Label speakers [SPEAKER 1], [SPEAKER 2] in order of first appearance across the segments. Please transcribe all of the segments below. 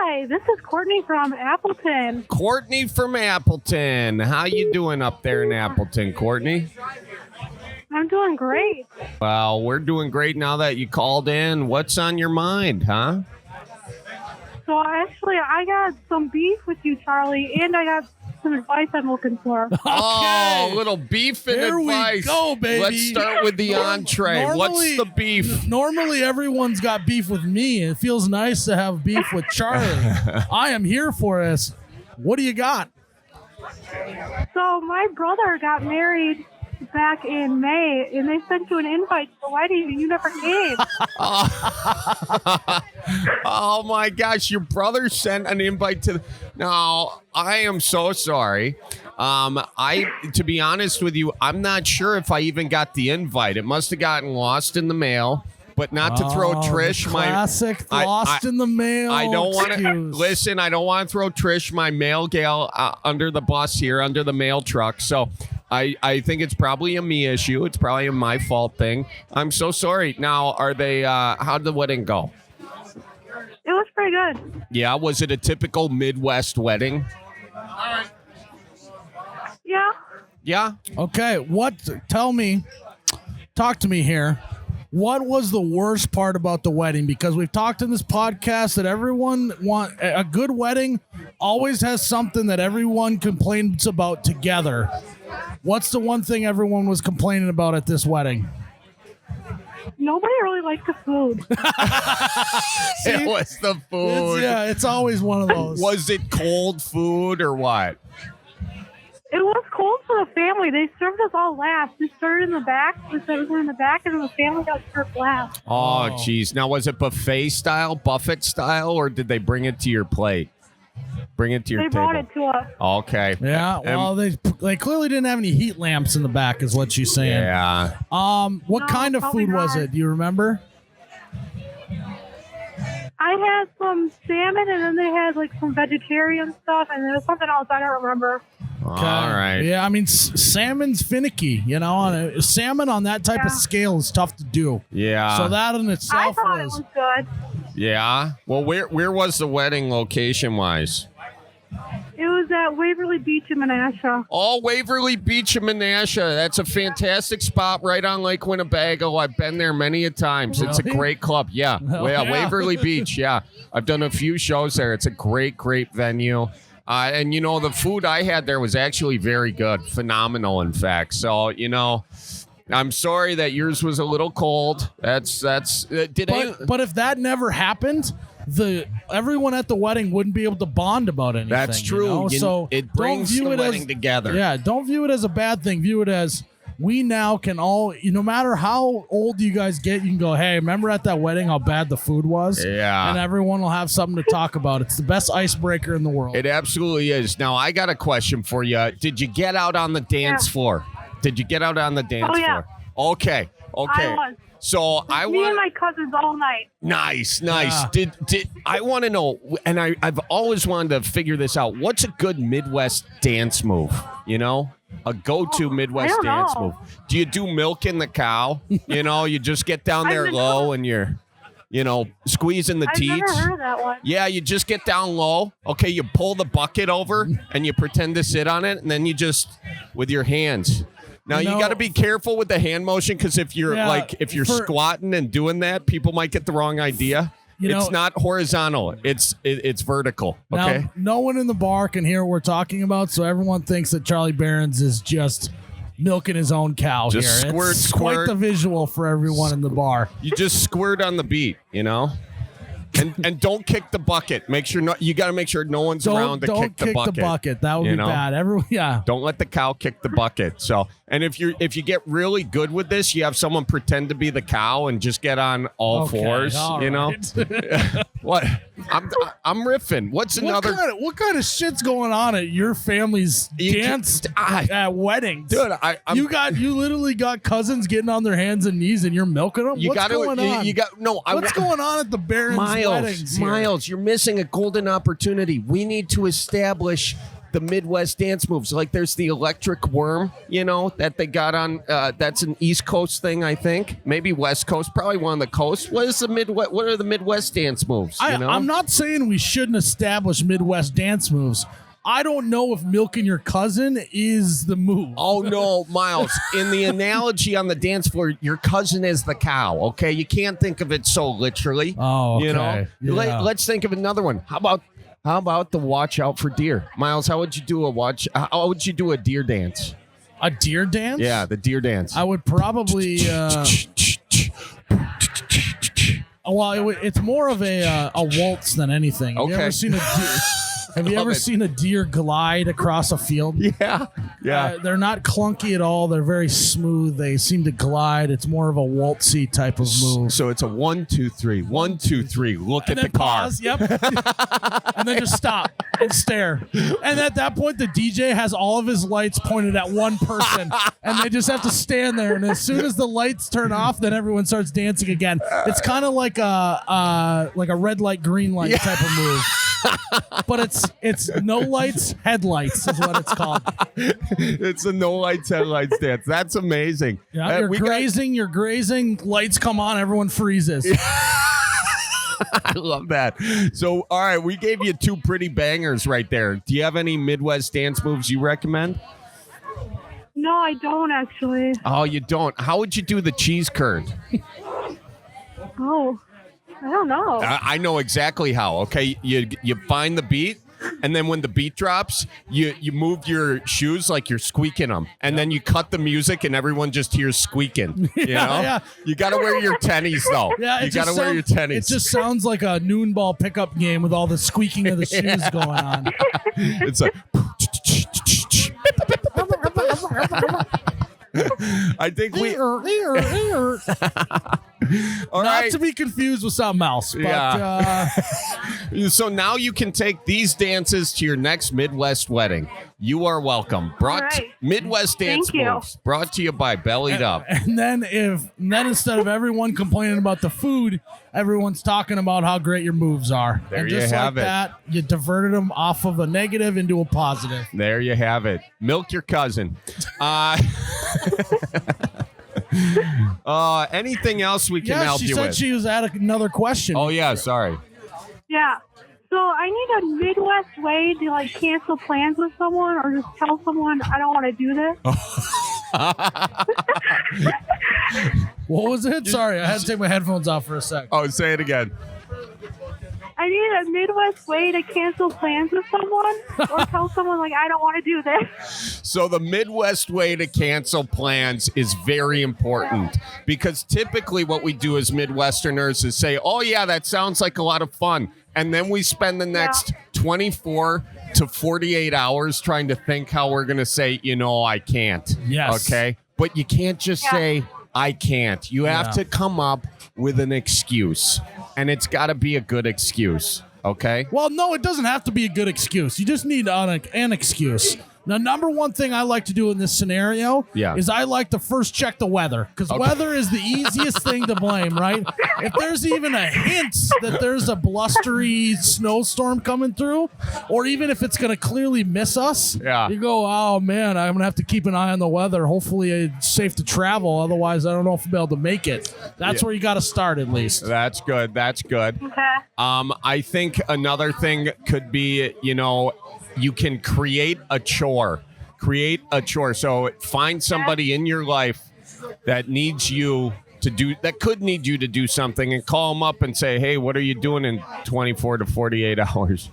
[SPEAKER 1] Hi, this is Courtney from Appleton.
[SPEAKER 2] Courtney from Appleton. How you doing up there in Appleton, Courtney?
[SPEAKER 1] I'm doing great.
[SPEAKER 2] Well, we're doing great now that you called in. What's on your mind, huh?
[SPEAKER 1] So actually, I got some beef with you, Charlie, and I got some advice I'm looking for.
[SPEAKER 2] Oh, little beef and
[SPEAKER 3] Here we
[SPEAKER 2] advice.
[SPEAKER 3] go, baby.
[SPEAKER 2] Let's start with the entree. What's the beef?
[SPEAKER 3] Normally, everyone's got beef with me. It feels nice to have beef with Charlie. I am here for us. What do you got?
[SPEAKER 1] So my brother got married back in May, and they sent you an invite to the wedding, and you never came.
[SPEAKER 2] Oh my gosh, your brother sent an invite to. No, I am so sorry. To be honest with you, I'm not sure if I even got the invite. It must have gotten lost in the mail. But not to throw Trish,
[SPEAKER 3] classic lost in the mail.
[SPEAKER 2] I don't want to
[SPEAKER 3] excuse.
[SPEAKER 2] listen. I don't want to throw Trish, my mail gal, under the bus here, under the mail truck. So I think it's probably a me issue. It's probably a my fault thing. I'm so sorry. Now, are they? How'd the wedding go?
[SPEAKER 1] It was pretty good.
[SPEAKER 2] Yeah, was it a typical Midwest wedding?
[SPEAKER 1] Yeah.
[SPEAKER 2] Yeah.
[SPEAKER 3] Okay, talk to me here. What was the worst part about the wedding? Because we've talked in this podcast that a good wedding always has something that everyone complains about together. What's the one thing everyone was complaining about at this wedding?
[SPEAKER 1] Nobody really liked the food.
[SPEAKER 2] It was the food.
[SPEAKER 3] It's always one of those.
[SPEAKER 2] Was it cold food or what?
[SPEAKER 1] It was cold for the family. They served us all last. They started in the back. We said we were in the back, and then the family got served last.
[SPEAKER 2] Oh, geez. Now, was it buffet style, or did they bring it to your plate? Bring it to your
[SPEAKER 1] They
[SPEAKER 2] table.
[SPEAKER 1] brought it to us.
[SPEAKER 2] Okay.
[SPEAKER 3] Yeah, well, they clearly didn't have any heat lamps in the back, is what she's saying.
[SPEAKER 2] Yeah.
[SPEAKER 3] What
[SPEAKER 1] No,
[SPEAKER 3] kind of
[SPEAKER 1] probably
[SPEAKER 3] food was
[SPEAKER 1] not.
[SPEAKER 3] it? Do you remember?
[SPEAKER 1] I had some salmon, and then they had like some vegetarian stuff, and there was something else I don't remember.
[SPEAKER 2] All right.
[SPEAKER 3] Yeah, I mean, salmon's finicky, salmon on that type of scale is tough to do.
[SPEAKER 2] Yeah.
[SPEAKER 3] So that in
[SPEAKER 1] I
[SPEAKER 3] itself
[SPEAKER 1] thought it was good.
[SPEAKER 2] Yeah. Well, where was the wedding location-wise?
[SPEAKER 1] It was at Waverly Beach in Menasha.
[SPEAKER 2] Oh, Waverly Beach in Menasha. That's a fantastic spot right on Lake Winnebago. I've been there many a times. It's a
[SPEAKER 3] Really?
[SPEAKER 2] great club. Yeah.
[SPEAKER 3] Yeah.
[SPEAKER 2] Waverly Beach. Yeah. I've done a few shows there. It's a great, great venue. And, the food I had there was actually very good. Phenomenal, in fact. So, I'm sorry that yours was a little cold. But
[SPEAKER 3] if that never happened, everyone at the wedding wouldn't be able to bond about anything.
[SPEAKER 2] That's true.
[SPEAKER 3] So
[SPEAKER 2] it brings
[SPEAKER 3] don't view
[SPEAKER 2] the
[SPEAKER 3] it
[SPEAKER 2] wedding
[SPEAKER 3] as,
[SPEAKER 2] together.
[SPEAKER 3] Yeah, don't view it as a bad thing. View it as we now can all, no matter how old you guys get, you can go, hey, remember at that wedding how bad the food was?
[SPEAKER 2] Yeah.
[SPEAKER 3] And everyone will have something to talk about. It's the best icebreaker in the world.
[SPEAKER 2] It absolutely is. Now, I got a question for you. Did you get out on the dance floor? Did you get out on the dance
[SPEAKER 1] yeah.
[SPEAKER 2] floor? Okay.
[SPEAKER 1] I was.
[SPEAKER 2] So
[SPEAKER 1] Me and my cousins all night.
[SPEAKER 2] Nice.
[SPEAKER 3] Yeah.
[SPEAKER 2] Did I want to know? And I've always wanted to figure this out. What's a good Midwest dance move? A go-to Midwest
[SPEAKER 1] I don't
[SPEAKER 2] dance
[SPEAKER 1] know.
[SPEAKER 2] move. Do you do milking the cow? You just get down there
[SPEAKER 1] I've been
[SPEAKER 2] low
[SPEAKER 1] told-
[SPEAKER 2] and you're, squeezing the
[SPEAKER 1] I've
[SPEAKER 2] teats.
[SPEAKER 1] never heard that one.
[SPEAKER 2] Yeah, you just get down low. Okay, you pull the bucket over and you pretend to sit on it, and then you just with your hands. Now you got to be careful with the hand motion because if you're squatting and doing that, people might get the wrong idea. It's not horizontal; it's vertical. Okay.
[SPEAKER 3] Now, no one in the bar can hear what we're talking about, so everyone thinks that Charlie Barons is just milking his own cow
[SPEAKER 2] Just
[SPEAKER 3] here.
[SPEAKER 2] squirt,
[SPEAKER 3] it's
[SPEAKER 2] squirt.
[SPEAKER 3] quite the visual for everyone in the bar.
[SPEAKER 2] You just squirt on the beat, And don't kick the bucket. You got to make sure no one's around to
[SPEAKER 3] Don't
[SPEAKER 2] kick the bucket.
[SPEAKER 3] That would be bad.
[SPEAKER 2] Don't let the cow kick the bucket. So, and if you get really good with this, you have someone pretend to be the cow and just get on all fours.
[SPEAKER 3] all right.
[SPEAKER 2] What? I'm riffing. What's another?
[SPEAKER 3] What kind of shit's going on at your family's dance at weddings,
[SPEAKER 2] Dude,
[SPEAKER 3] you literally got cousins getting on their hands and knees, and you're milking them. What's going on? What's going on at the Barons' weddings?
[SPEAKER 2] Miles, you're missing a golden opportunity. We need to establish the Midwest dance moves. Like there's the electric worm, that they got on. That's an East Coast thing, I think. Maybe West Coast, probably one of the coasts. What are the Midwest dance moves?
[SPEAKER 3] I'm not saying we shouldn't establish Midwest dance moves. I don't know if milking your cousin is the move.
[SPEAKER 2] Oh, no, Miles. In the analogy on the dance floor, your cousin is the cow, okay? You can't think of it so literally.
[SPEAKER 3] Oh, okay. Yeah.
[SPEAKER 2] Let's think of another one. How about the watch out for deer? Miles, how would you do a deer dance?
[SPEAKER 3] A deer dance?
[SPEAKER 2] Yeah, the deer dance.
[SPEAKER 3] I would probably... it's more of a waltz than anything.
[SPEAKER 2] Okay.
[SPEAKER 3] Have you ever seen a deer? Have you ever seen a deer glide across a field?
[SPEAKER 2] Yeah.
[SPEAKER 3] They're not clunky at all. They're very smooth. They seem to glide. It's more of a waltzy type of move.
[SPEAKER 2] So it's a 1, 2, 3. 1, 2, 3. Look at the car.
[SPEAKER 3] Pause, yep. And then just stop and stare. And at that point, the DJ has all of his lights pointed at one person, and they just have to stand there. And as soon as the lights turn off, then everyone starts dancing again. It's kind of like a red light, green light type of move. But it's no lights, headlights is what it's called.
[SPEAKER 2] It's a no lights, headlights dance. That's amazing.
[SPEAKER 3] Yeah, you're grazing, lights come on, everyone freezes.
[SPEAKER 2] I love that. So, all right, we gave you 2 pretty bangers right there. Do you have any Midwest dance moves you recommend?
[SPEAKER 1] No, I don't actually.
[SPEAKER 2] Oh, you don't? How would you do the cheese curd?
[SPEAKER 1] Oh, I don't know.
[SPEAKER 2] I know exactly how. Okay, you find the beat, and then when the beat drops, you move your shoes like you're squeaking them, and then you cut the music, and everyone just hears squeaking.
[SPEAKER 3] Yeah.
[SPEAKER 2] You got to wear your tennies though.
[SPEAKER 3] Yeah,
[SPEAKER 2] you got to wear your tennies.
[SPEAKER 3] It just sounds like a noon ball pickup game with all the squeaking of the shoes going on.
[SPEAKER 2] It's like. I think All
[SPEAKER 3] Not
[SPEAKER 2] right.
[SPEAKER 3] to be confused with something else. But,
[SPEAKER 2] So now you can take these dances to your next Midwest wedding. You are welcome. Midwest Dance Moves brought to you by Bellied Up.
[SPEAKER 3] And then instead of everyone complaining about the food, everyone's talking about how great your moves are.
[SPEAKER 2] There
[SPEAKER 3] and
[SPEAKER 2] you
[SPEAKER 3] just
[SPEAKER 2] have
[SPEAKER 3] like
[SPEAKER 2] it.
[SPEAKER 3] that, you diverted them off of a negative into a positive.
[SPEAKER 2] There you have it. Milk your cousin. Anything else we can help you with?
[SPEAKER 3] She said she was at another question.
[SPEAKER 2] Oh, yeah. Sorry.
[SPEAKER 1] Yeah. So I need a Midwest way to cancel plans with someone or just tell someone I don't want to do this.
[SPEAKER 3] What was it? Sorry, I had to take my headphones off for a sec.
[SPEAKER 2] Oh, say it again.
[SPEAKER 1] I need a Midwest way to cancel plans with someone or tell someone I don't want to do this.
[SPEAKER 2] So the Midwest way to cancel plans is very important because typically what we do as Midwesterners is say, oh yeah, that sounds like a lot of fun. And then we spend the next 24 to 48 hours trying to think how we're going to say, I can't.
[SPEAKER 3] Yes.
[SPEAKER 2] Okay. But you can't just say, I can't. You have to come up with an excuse. And it's got to be a good excuse. Okay.
[SPEAKER 3] Well, no, it doesn't have to be a good excuse. You just need an excuse. Now, number one thing I like to do in this scenario is I like to first check the weather because weather is the easiest thing to blame, right? If there's even a hint that there's a blustery snowstorm coming through, or even if it's going to clearly miss us, you go, oh, man, I'm going to have to keep an eye on the weather. Hopefully it's safe to travel. Otherwise, I don't know if I'll be able to make it. That's where you got to start at least.
[SPEAKER 2] That's good. That's good.
[SPEAKER 1] Okay.
[SPEAKER 2] I think another thing could be, you can create a chore. So find somebody in your life that needs you to do, that could need you to do something, and call them up and say, hey, what are you doing in 24 to 48 hours?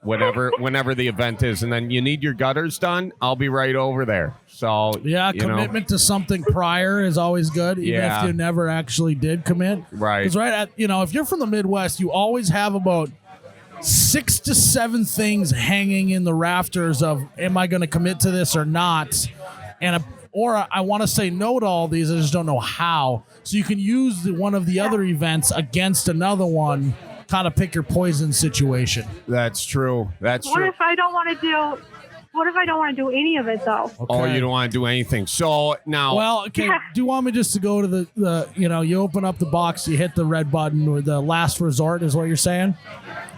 [SPEAKER 2] Whenever the event is. And then you need your gutters done, I'll be right over there. So
[SPEAKER 3] commitment to something prior is always good, even if you never actually did commit.
[SPEAKER 2] Right.
[SPEAKER 3] Because if you're from the Midwest, you always have about 6 to 7 things hanging in the rafters of, am I going to commit to this or not? Or I want to say no to all these, I just don't know how. So you can use one of the other events against another one, kind of pick your poison situation.
[SPEAKER 2] That's true.
[SPEAKER 1] What if I don't want to do any of it though?
[SPEAKER 3] Okay.
[SPEAKER 2] Oh, you don't want to do anything. So now,
[SPEAKER 3] well, okay. Do you want me just to go to the you open up the box, you hit the red button, or the last resort is what you're saying?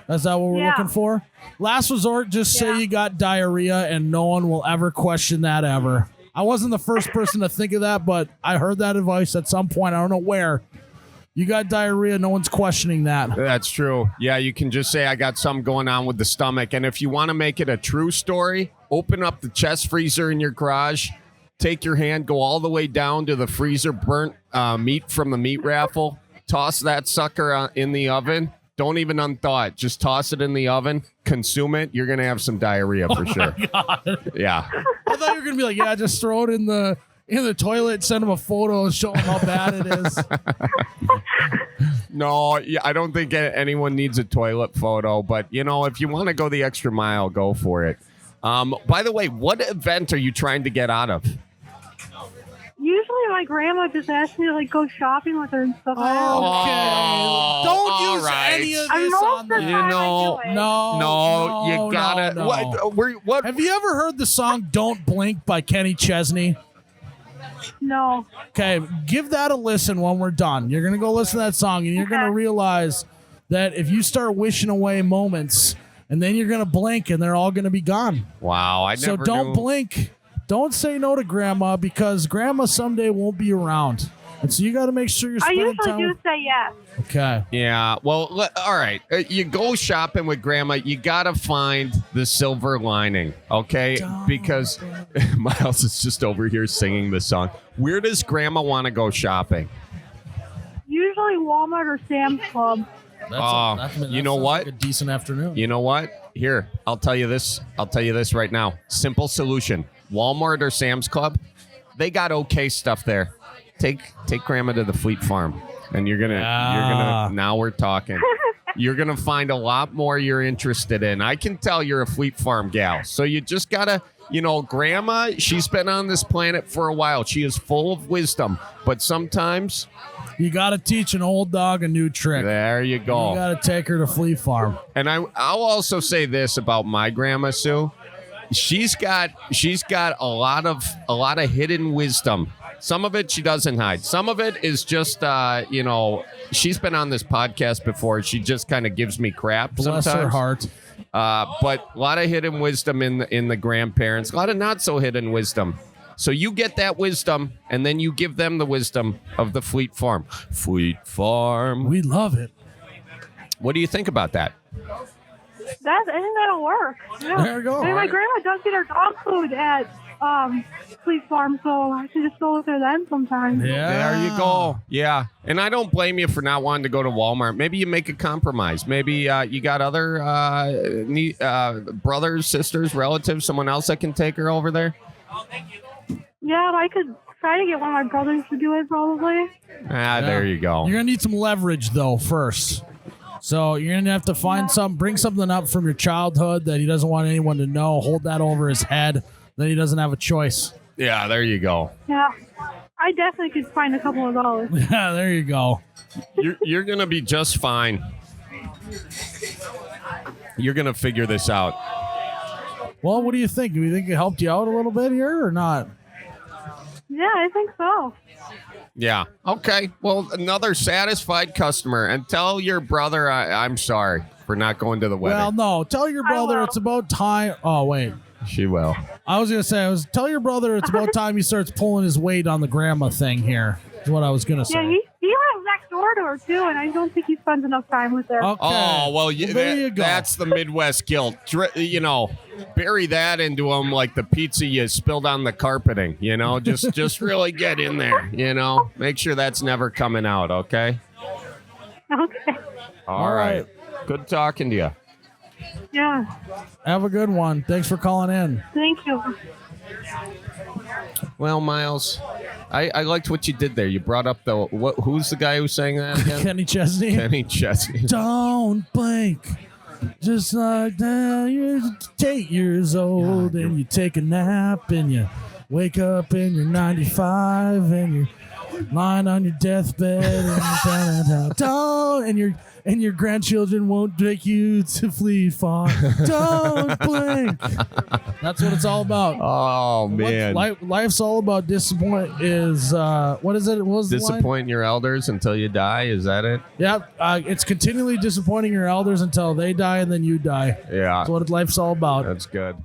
[SPEAKER 3] Is that what we're looking for? Last resort, just say you got diarrhea and no one will ever question that ever. I wasn't the first person to think of that, but I heard that advice at some point. I don't know where. You got diarrhea, no one's questioning that.
[SPEAKER 2] That's true. Yeah, you can just say I got something going on with the stomach. And if you want to make it a true story, open up the chest freezer in your garage, take your hand, go all the way down to the freezer, burnt meat from the meat raffle, toss that sucker in the oven. Don't even unthaw it. Just toss it in the oven, consume it. You're going to have some diarrhea for sure.
[SPEAKER 3] God.
[SPEAKER 2] Yeah.
[SPEAKER 3] I thought you were going to be like, yeah, just throw it in the toilet, send him a photo and show him how bad it is.
[SPEAKER 2] No, I don't think anyone needs a toilet photo, but if you want to go the extra mile, go for it. By the way, what event are you trying to get out of?
[SPEAKER 1] Usually my grandma just asks me to like go shopping with her and stuff like that.
[SPEAKER 3] Okay. Don't use
[SPEAKER 2] right.
[SPEAKER 3] any of
[SPEAKER 1] I
[SPEAKER 3] this
[SPEAKER 1] most
[SPEAKER 3] on
[SPEAKER 1] of the
[SPEAKER 3] the
[SPEAKER 1] time I do it.
[SPEAKER 3] No,
[SPEAKER 2] you gotta.
[SPEAKER 3] no.
[SPEAKER 2] What?
[SPEAKER 3] Have you ever heard the song "Don't Blink" by Kenny Chesney?
[SPEAKER 1] No.
[SPEAKER 3] Okay, give that a listen when we're done. You're gonna go listen to that song, and you're gonna realize that if you start wishing away moments, and then you're gonna blink, and they're all gonna be gone.
[SPEAKER 2] Wow,
[SPEAKER 3] So don't blink. Don't say no to grandma because grandma someday won't be around. And so you got to make sure you're
[SPEAKER 1] I
[SPEAKER 3] spending
[SPEAKER 1] usually
[SPEAKER 3] time.
[SPEAKER 1] do say yes.
[SPEAKER 3] Okay.
[SPEAKER 2] Yeah, well, all right. You go shopping with grandma, you got to find the silver lining, okay? Because Miles is just over here singing the song. Where does grandma want to go shopping?
[SPEAKER 1] Usually Walmart or Sam's Club.
[SPEAKER 2] You know what?
[SPEAKER 3] Like a decent afternoon.
[SPEAKER 2] You know what? Here, I'll tell you this right now. Simple solution. Walmart or Sam's Club, they got okay stuff there. Take grandma to the Fleet Farm, and you're gonna now we're talking. You're gonna find a lot more you're interested in. I can tell you're a Fleet Farm gal, so you just gotta, grandma, she's been on this planet for a while. She is full of wisdom, but sometimes
[SPEAKER 3] you got to teach an old dog a new trick.
[SPEAKER 2] There you go.
[SPEAKER 3] You got to take her to Fleet Farm.
[SPEAKER 2] And I'll also say this about my grandma Sue. She's got a lot of hidden wisdom. Some of it she doesn't hide. Some of it is just she's been on this podcast before. She just kind of gives me crap
[SPEAKER 3] Bless
[SPEAKER 2] sometimes.
[SPEAKER 3] her heart.
[SPEAKER 2] But a lot of hidden wisdom in the grandparents. A lot of not so hidden wisdom. So you get that wisdom, and then you give them the wisdom of the Fleet Farm. Fleet Farm.
[SPEAKER 3] We love it.
[SPEAKER 2] What do you think about that?
[SPEAKER 1] I think that'll work. Yeah.
[SPEAKER 3] There you go.
[SPEAKER 1] I mean, my grandma does get her dog food at Fleet Farm, so I should just go with her then sometimes.
[SPEAKER 3] Yeah.
[SPEAKER 2] There you go. Yeah. And I don't blame you for not wanting to go to Walmart. Maybe you make a compromise. Maybe you got other brothers, sisters, relatives, someone else that can take her over there?
[SPEAKER 1] Yeah, I could try to get one of my brothers to do it probably.
[SPEAKER 2] There you go.
[SPEAKER 3] You're going to need some leverage, though, first. So you're going to have to bring something up from your childhood that he doesn't want anyone to know. Hold that over his head. Then he doesn't have a choice.
[SPEAKER 2] Yeah, there you go.
[SPEAKER 1] Yeah. I definitely could find a couple of dollars.
[SPEAKER 3] Yeah, there you go.
[SPEAKER 2] You're going to be just fine. You're going to figure this out.
[SPEAKER 3] Well, what do you think? Do you think it helped you out a little bit here or not?
[SPEAKER 1] Yeah, I think so.
[SPEAKER 2] Yeah. Okay. Well, another satisfied customer. And tell your brother I'm sorry for not going to the wedding.
[SPEAKER 3] Well, no. Tell your brother it's about time. Oh, wait.
[SPEAKER 2] She will.
[SPEAKER 3] I was going to say, tell your brother it's about time he starts pulling his weight on the grandma thing here. Is what I was going to say.
[SPEAKER 1] Yeah, he lives next door to her, too, and I don't think he spends enough time with her.
[SPEAKER 3] Okay.
[SPEAKER 2] Oh, well,
[SPEAKER 3] there you go.
[SPEAKER 2] That's the Midwest guilt. Bury that into him like the pizza you spilled on the carpeting, Just really get in there, Make sure that's never coming out, okay?
[SPEAKER 1] Okay.
[SPEAKER 2] All right. Good talking to you.
[SPEAKER 1] Yeah.
[SPEAKER 3] Have a good one. Thanks for calling in.
[SPEAKER 1] Thank you.
[SPEAKER 2] Well, Miles, I liked what you did there. You brought up who's the guy who sang that again?
[SPEAKER 3] Kenny Chesney.
[SPEAKER 2] Kenny Chesney.
[SPEAKER 3] Don't blink. Just like that, you're 8 years old and you take a nap and you wake up and you're 95 and lying on your deathbed, and your grandchildren won't take you to flee far. Don't blink. That's what it's all about.
[SPEAKER 2] Oh man,
[SPEAKER 3] life's all about disappoint. Is what is it? What was the line?
[SPEAKER 2] Disappoint your elders until you die. Is that it?
[SPEAKER 3] Yep. It's continually disappointing your elders until they die and then you die.
[SPEAKER 2] Yeah,
[SPEAKER 3] That's what life's all about.
[SPEAKER 2] That's good.